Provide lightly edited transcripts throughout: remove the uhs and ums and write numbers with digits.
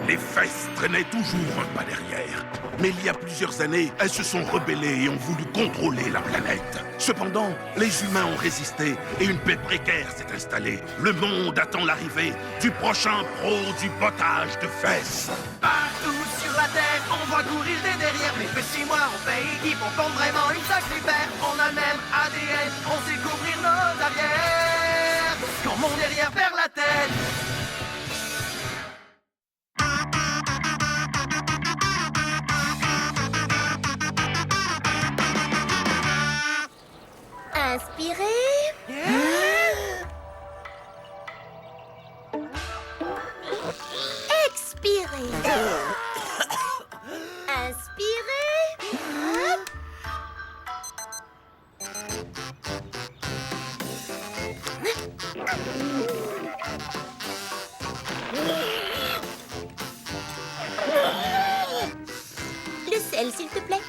Les fesses traînaient toujours un pas derrière. Mais il y a plusieurs années, elles se sont rebellées et ont voulu contrôler la planète. Cependant, les humains ont résisté et une paix précaire s'est installée. Le monde attend l'arrivée du prochain pro du potage de fesses. Partout sur la terre, on voit courir des derrières. Mais petit moi, on fait équipe, on forme vraiment une sacrée paire. On a le même ADN, on sait couvrir nos arrières. Quand mon derrière perd la tête. Inspirez. Expirez. Inspirez. Le sel, s'il te plaît.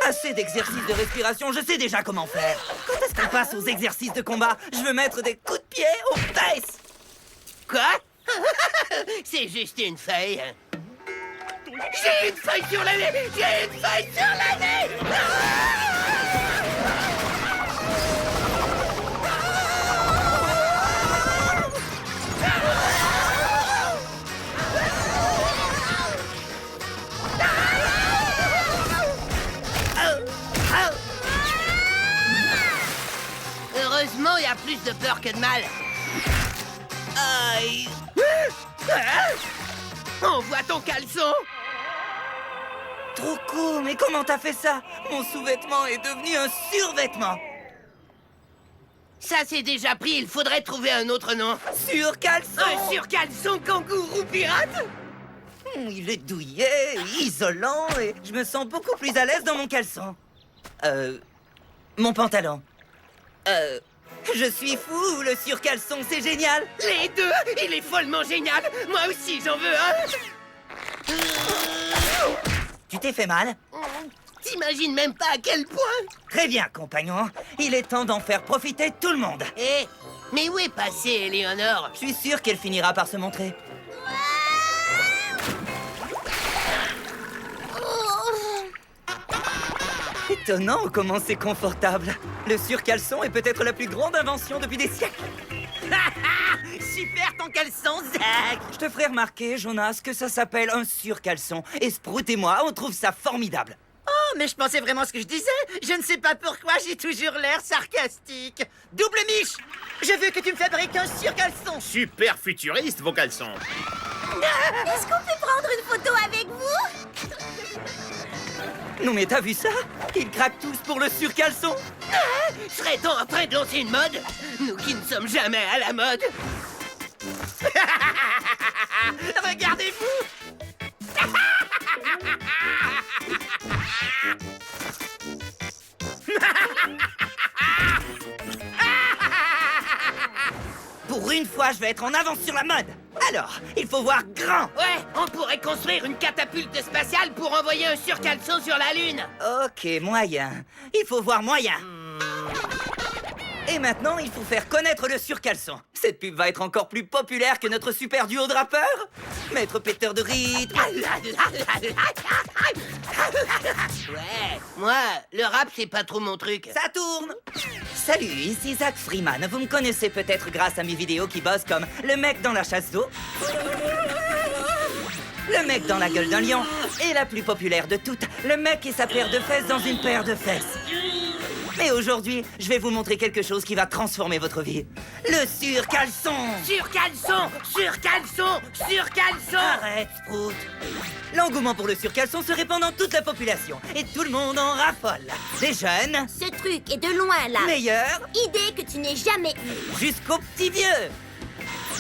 Assez d'exercices de respiration, je sais déjà comment faire. Quand est-ce qu'on passe aux exercices de combat? Je veux mettre des coups de pied aux fesses. Quoi? C'est juste une feuille. J'ai une feuille sur la nez! J'ai une feuille sur la nez! Heureusement, il y a plus de peur que de mal. Aïe. On voit ton caleçon! Trop cool, mais comment t'as fait ça? Mon sous-vêtement est devenu un survêtement. Ça, c'est déjà pris, il faudrait trouver un autre nom. Sur-caleçon. Un sur-caleçon kangourou pirate? Il est douillet, isolant, et je me sens beaucoup plus à l'aise dans mon caleçon. Mon pantalon. Je suis fou, le sur-caleçon, c'est génial. Les deux, il est follement génial. Moi aussi, j'en veux un. Tu t'es fait mal? T'imagines même pas à quel point. Très bien, compagnon. Il est temps d'en faire profiter tout le monde. Eh, mais où est passée Éléonore? Je suis sûr qu'elle finira par se montrer. Étonnant comment c'est confortable. Le sur-caleçon est peut-être la plus grande invention depuis des siècles. Super ton caleçon, Zach. Je te ferai remarquer, Jonas, que ça s'appelle un sur-caleçon. Et Sprout et moi, on trouve ça formidable. Oh, mais je pensais vraiment ce que je disais. Je ne sais pas pourquoi, j'ai toujours l'air sarcastique. Double miche. Je veux que tu me fabriques un sur-caleçon. Super futuriste, vos caleçons. Est-ce qu'on peut prendre une photo avec vous? Non mais t'as vu ça? Ils craquent tous pour le sur-caleçon. Serait-on en train de lancer une mode? Nous qui ne sommes jamais à la mode. Regardez-vous. Pour une fois, je vais être en avance sur la mode. Alors, il faut voir grand. Ouais, on pourrait construire une catapulte spatiale pour envoyer un sur-caleçon sur la Lune. Ok, moyen. Il faut voir moyen. Et maintenant, il faut faire connaître le sur-caleçon. Cette pub va être encore plus populaire que notre super duo de rappeurs. Maître péteur de rythme. Ouais, moi, le rap, c'est pas trop mon truc. Ça tourne. Salut, ici Zach Freeman. Vous me connaissez peut-être grâce à mes vidéos qui bossent comme le mec dans la chasse d'eau, le mec dans la gueule d'un lion, et la plus populaire de toutes, le mec et sa paire de fesses dans une paire de fesses. Mais aujourd'hui, je vais vous montrer quelque chose qui va transformer votre vie. Le sur-caleçon. Sur-caleçon, sur-caleçon, sur-caleçon. Arrête, Sprout. L'engouement pour le sur-caleçon se répand dans toute la population, et tout le monde en raffole. Les jeunes, Ce truc est de loin là. meilleurs, Idée que tu n'aies jamais eue. jusqu'aux petits vieux.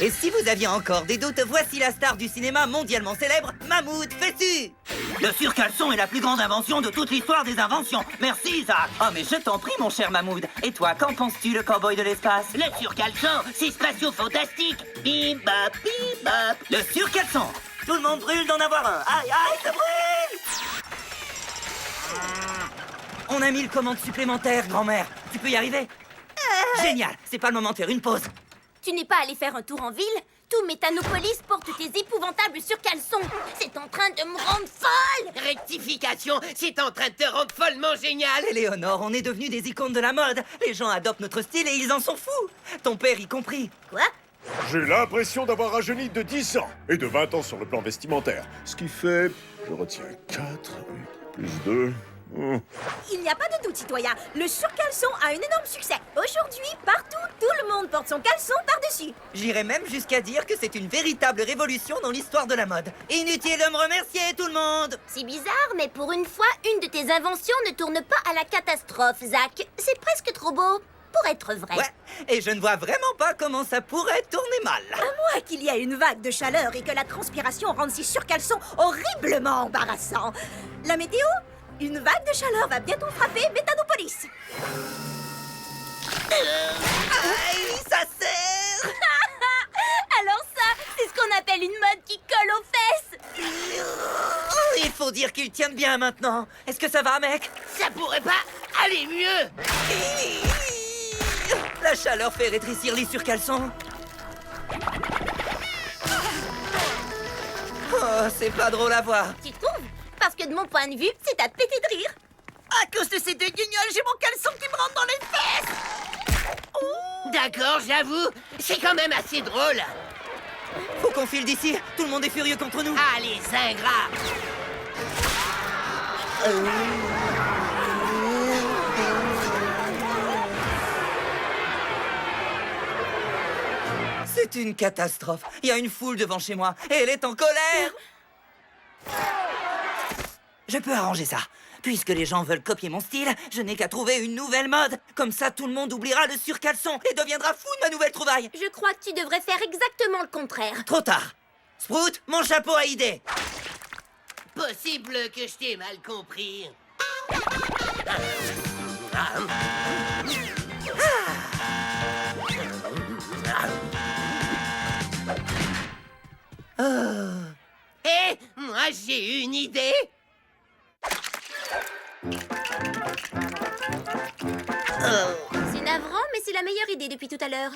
Et si vous aviez encore des doutes, voici la star du cinéma mondialement célèbre, Mahmoud Fessu. Le sur-caleçon est la plus grande invention de toute l'histoire des inventions. Merci, Isaac. Oh, mais je t'en prie, mon cher Mahmoud. Et toi, qu'en penses-tu, le cowboy de l'espace? Le sur-caleçon, c'est spatio-fantastique. Bip bap, bip bap. Le sur-caleçon. Tout le monde brûle d'en avoir un. Aïe, aïe, ça brûle. On a 1000 commandes supplémentaires, grand-mère. Tu peux y arriver? Génial, c'est pas le moment de faire une pause. Tu n'es pas allé faire un tour en ville? Tout Méthanopolis porte tes épouvantables surcaleçons. C'est en train de me rendre folle. Rectification, c'est en train de te rendre follement génial. Éléonore, on est devenus des icônes de la mode. Les gens adoptent notre style et ils en sont fous. Ton père y compris. Quoi? J'ai l'impression d'avoir rajeuni de 10 ans et de 20 ans sur le plan vestimentaire. Ce qui fait... Je retiens 4 plus 2... Il n'y a pas de doute, citoyen. Le surcaleçon a un énorme succès. Aujourd'hui, partout, tout le monde porte son caleçon par-dessus. J'irais même jusqu'à dire que c'est une véritable révolution dans l'histoire de la mode. Inutile de me remercier, tout le monde. C'est bizarre, mais pour une fois, une de tes inventions ne tourne pas à la catastrophe, Zach. C'est presque trop beau pour être vrai. Ouais, et je ne vois vraiment pas comment ça pourrait tourner mal. À moins qu'il y ait une vague de chaleur et que la transpiration rende ces surcaleçons horriblement embarrassants. La météo? Une vague de chaleur va bientôt frapper Méthanopolis. Aïe, ça sert. Alors ça, c'est ce qu'on appelle une mode qui colle aux fesses. Il faut dire qu'ils tiennent bien maintenant. Est-ce que ça va, mec? Ça pourrait pas aller mieux. La chaleur fait rétrécir les surcaleçons. Oh, c'est pas drôle à voir. Tu trouves? Parce que de mon point de vue, c'est à te péter de rire. À cause de ces deux guignols, j'ai mon caleçon qui me rentre dans les fesses. D'accord, j'avoue, c'est quand même assez drôle. Faut qu'on file d'ici. Tout le monde est furieux contre nous. Ah, les ingrats. C'est une catastrophe. Il y a une foule devant chez moi et elle est en colère. Je peux arranger ça. Puisque les gens veulent copier mon style, je n'ai qu'à trouver une nouvelle mode. Comme ça, tout le monde oubliera le surcaleçon et deviendra fou de ma nouvelle trouvaille. Je crois que tu devrais faire exactement le contraire. Trop tard. Sprout, mon chapeau à idée. Possible que je t'ai mal compris. Hé, moi j'ai une idée. C'est navrant, mais c'est la meilleure idée depuis tout à l'heure.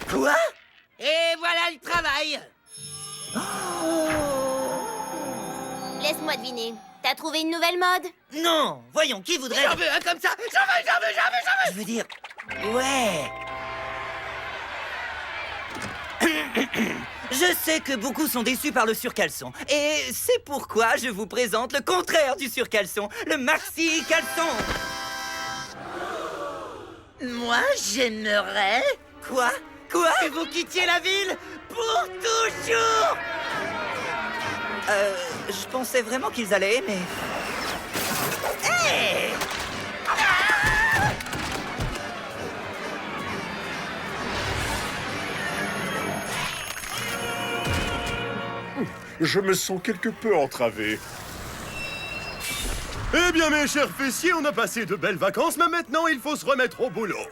Quoi? Et voilà le travail. Laisse-moi deviner. T'as trouvé une nouvelle mode? Non. Voyons, qui voudrait... J'en veux un comme ça. Je veux dire... Ouais. Je sais que beaucoup sont déçus par le surcaleçon. Et c'est pourquoi je vous présente le contraire du surcaleçon, le maxi-caleçon. Moi, j'aimerais Quoi? Quoi? Que vous quittiez la ville pour toujours. Je pensais vraiment qu'ils allaient aimer. Hey! Je me sens quelque peu entravé. Eh bien, mes chers fessiers, on a passé de belles vacances, mais maintenant, il faut se remettre au boulot.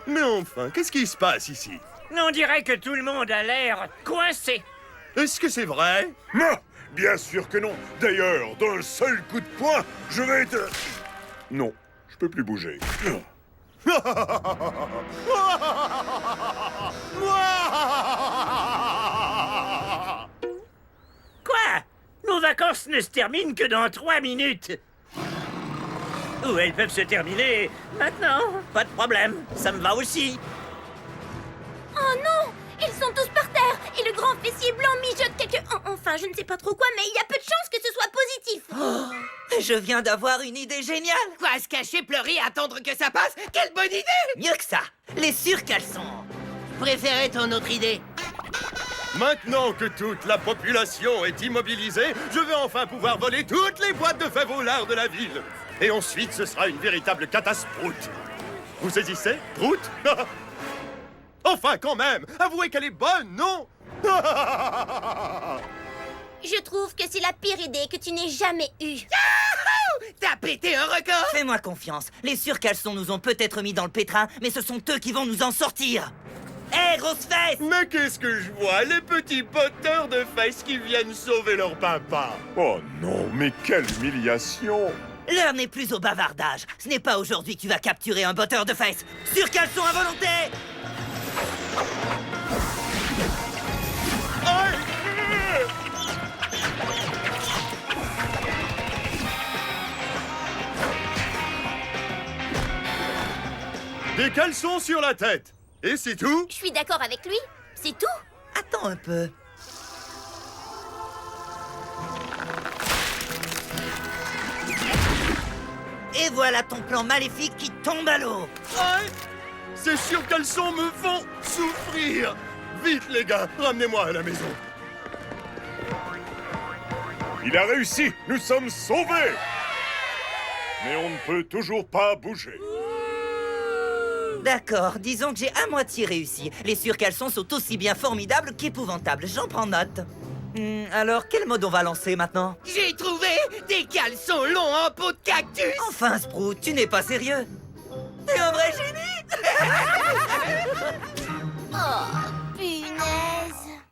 Mais enfin, qu'est-ce qui se passe ici? On dirait que tout le monde a l'air coincé. Est-ce que c'est vrai? Non, bien sûr que non. D'ailleurs, d'un seul coup de poing, je vais te... Non, je peux plus bouger. Quoi? Nos vacances ne se terminent que dans 3 minutes. Ou elles peuvent se terminer maintenant. Pas de problème, ça me va aussi. Oh non! Ils sont tous par terre et le grand fessier blanc mijote quelque... Enfin, je ne sais pas trop quoi, mais il y a peu de chances que ce soit positif. Je viens d'avoir une idée géniale. Quoi, se cacher, pleurer, attendre que ça passe? Quelle bonne idée! Mieux que ça, les surcaleçons. Je préférais ton autre idée. Maintenant que toute la population est immobilisée, je vais enfin pouvoir voler toutes les boîtes de favolards de la ville. Et ensuite, ce sera une véritable catastrophe. Vous saisissez? Prout? Enfin, quand même! Avouez qu'elle est bonne, non? Je trouve que c'est la pire idée que tu n'aies jamais eue. T'as pété un record! Fais-moi confiance. Les surcaleçons nous ont peut-être mis dans le pétrin, mais ce sont eux qui vont nous en sortir. Hé, Hé, grosse fesse! Mais qu'est-ce que je vois? Les petits botteurs de fesses qui viennent sauver leur papa. Oh non, mais quelle humiliation! L'heure n'est plus au bavardage. Ce n'est pas aujourd'hui que tu vas capturer un botteur de fesses. Sur caleçon à volonté! Des caleçons sur la tête. Et c'est tout? Je suis d'accord avec lui. C'est tout. Attends un peu. Et voilà ton plan maléfique qui tombe à l'eau. Aïe! Ces surcaleçons me font souffrir. Vite, les gars, ramenez-moi à la maison. Il a réussi! Nous sommes sauvés! Mais on ne peut toujours pas bouger. D'accord, disons que j'ai à moitié réussi. Les surcaleçons sont aussi bien formidables qu'épouvantables. J'en prends note. Alors, quel mode on va lancer maintenant? J'ai trouvé des caleçons longs en peau de cactus. Enfin, Sprout, tu n'es pas sérieux?